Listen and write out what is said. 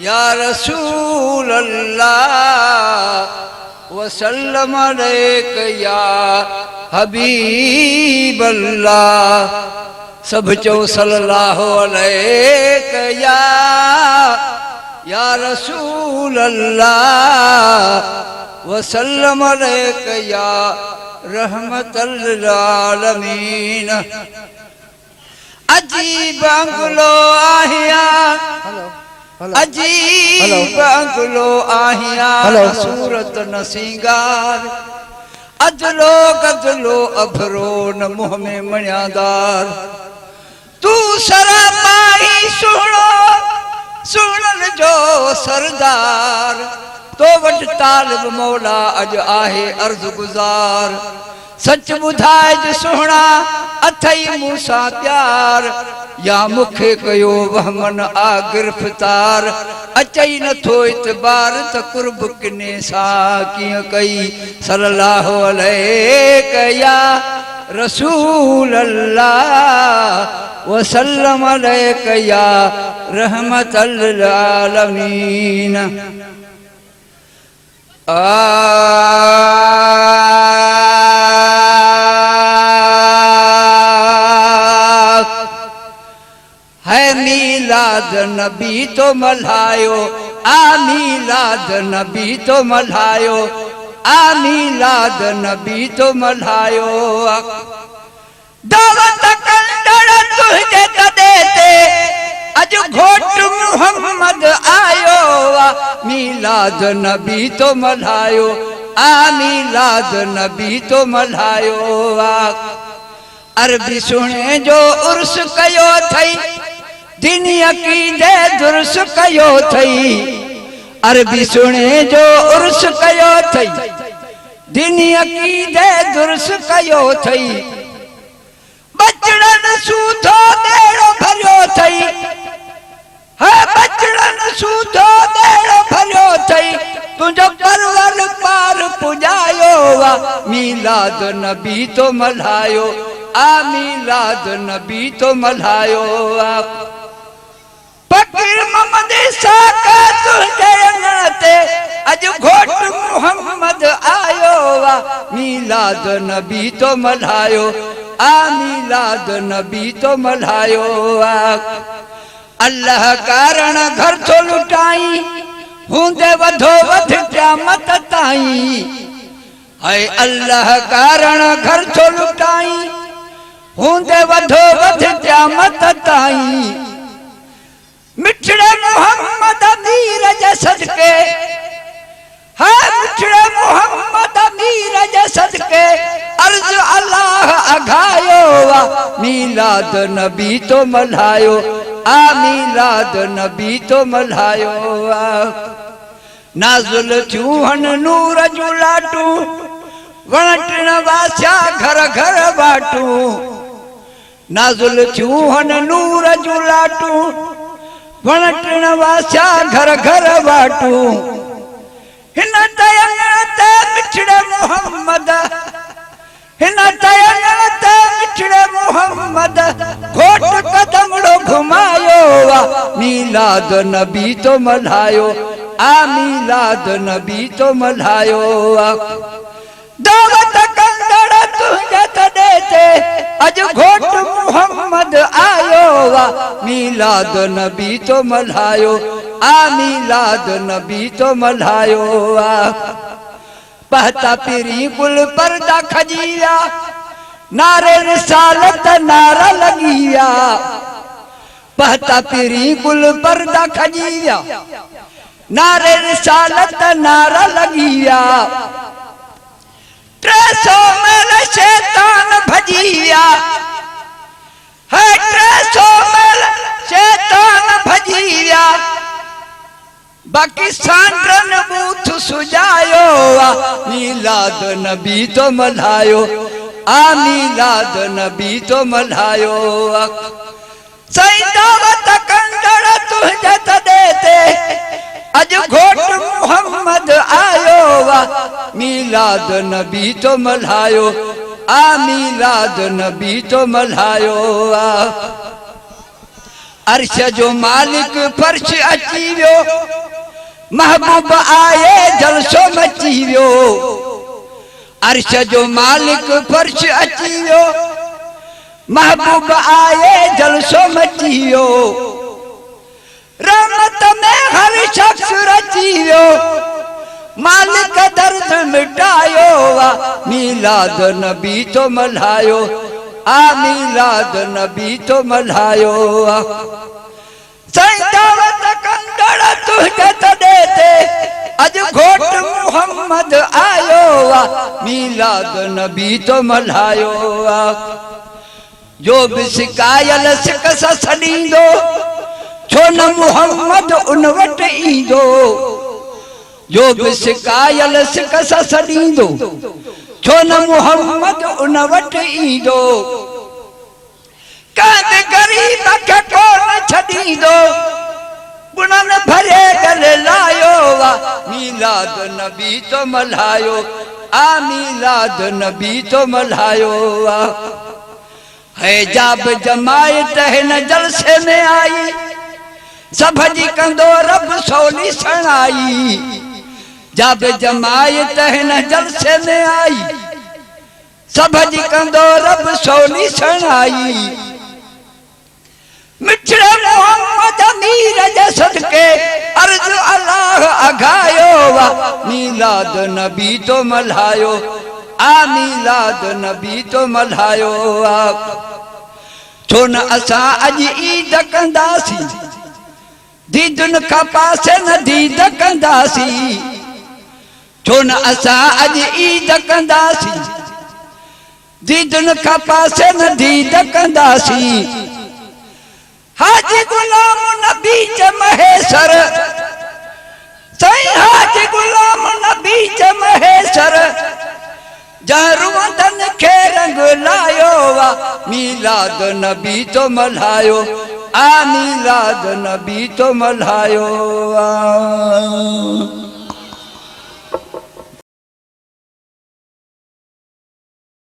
या रसूल अल्लाह वसल्लम अलैक या हबीब अल्लाह। सब चो सल्लल्लाहु अलैक या रसूल अल्लाह वसल्लम अलैक या रहमतल लिल आलमीन। अजीब अंगलो आहिया अजीब अंगलो आहिया सूरत न सिंगार। अदलो गदलो अभरो न मुँह में मणियादार। तू सरापाही सुनो सुनन जो सरदार। तो वट तालिब मौला अज आहे अर्ज गुजार। सच बुधाए जो सुहना अथई मूसा प्यार। या मुखे कयो वहमन आ गिरफ्तार। अचई न थो इतबार त कुर्ब किने सा किया कई। सल्लल्लाहु अलैहि या रसूल अल्लाह वसल्लम अलैहि या रहमतल लिल आलमीन। है मीलाद नबी तो मल्हायो आ मीलाद नबी तो मल्हायो आ मीलाद नबी तो मल्हायो। दावत कंदड़ तुझे तदेते अज घोट मुहम्मद आयो। मीलाद नबी तो मल्हायो आ मीलाद नबी तो मल्हायो। अरबी सुने जो उर्स कयो थई दिन अकीदे दुरुस कयो थई। अरबी सुने जो उर्स कयो थई दिन अकीदे दुरुस कयो थई। बचड़न सूधो बेड़ो भरियो थई है बचड़न सूधो बेड़ो भरियो थई। तुझो परवर पार पुजायो मीलाद नबी तो मल्हायो आ मीलाद नबी तो मल्हायो। फकीर मोहम्मद साका तुझे अंगते अज घोट मुहम्मद आयो। मीलाद नबी तो मल्हायो आ मीलाद नबी तो मल्हायो। अल्लाह कारण घर तो लुटाई हूंदे वधो वध क़यामत ताई। है अल्लाह कारण घर तो लुटाई हूंदे वधो वध क़यामत ताई। मिठड़े मोहम्मद मीर जे सदके है मिठड़े मोहम्मद मीर जे सदके अर्ज अल्लाह अघायो। मीलाद नबी तो मल्हायो आ मीलाद नबी तो मल्हायो। नाज़ुल चूहन नूर जूं लाटूं वणटण वास्या घर घर बाटूं। नाज़ुल चूहन नूर जूं लाटूं वणटण वास्या घर घर बाटूं। हिन तयन ते मिठड़े मोहम्मद हिन तयन ते मिठड़े मोहम्मद घोट कदमड़ो घुमायो। मीलाद नबी तो मल्हायो आ मीलाद नबी तो मल्हायो। दावत कंदड़ तुझे तदेते अज घोट मुहम्मद आयो। मीलाद नबी तो मल्हायो आ मीलाद नबी तो मल्हायो। पहता पीरी गुल पर्दा खजिया नारे रिसालत नारा लगिया। पहता पीरी गुल पर्दा खजिया नारे रिसालत नारा लगिया। 300 मेल शैतान भजिया है 300 मेल शैतान भजिया। बाकी सांड्रन बूथ सुजायो। मीलाद नबी तो मल्हायो आ मीलाद नबी तो मल्हायो। सही दावत कंदड़ तुझे तदेते अज घोट मुहम्मद आयो। मीलाद नबी तो मल्हायो आ मीलाद नबी तो मल्हायो। अर्श जो मालिक फर्श अची वियो, महबूब आए जलसो मची वियो। अर्श जो मालिक फर्श अची वियो, महबूब आए जलसो मची वियो। रहमत में हर शख्स रची वियो, मालिक दर्द मिटायो। मीलाद नबी तो मल्हायो, मीलाद नबी तो मल्हायो। साईं दावत कंदड़ तुझे तॾे ते अज घोट मोहम्मद आयो। मीलाद नबी तो मल्हायो। जो भी सिकायल सिक सां छॾींदो, छो न मोहम्मद उन वटि ईंदो। जो भी सिकायल सिक सां छॾींदो, छो न मोहम्मद उन वटि ईंदो। कंहिं ग़रीब खे कोन छॾींदो, गुणनि भरे गले लायो। मीलाद नबी तो मल्हायो, मीलाद नबी तो मल्हायो। हिजाब जमायत हिन जलसे में आई, सभ जी कंदो रब सवली सणाई। जब जमायत हिन जलसे में आई, सभ जी कंदो रब सवली सणाई। मिठड़े मोहम्मद अमीर जे सदके अर्ज अल्लाह अघायो। मीलाद नबी तो मल्हायो, मीलाद नबी तो मल्हायो। छो न असां अज ईद कंदासीं, दीदुन खां पासे न दीद कंदासीं। छो न असां अज ईद कंदासीं, दीदुन खां पासे न दीद कंदासीं। हाजी गुलाम नबी च महेश्वर, साईं हाजी गुलाम नबी च महेश्वर, जहरुवंदन खे रंग लायो। मीलाद नबी तो मल्हायो, मीलाद नबी तो मल्हायो।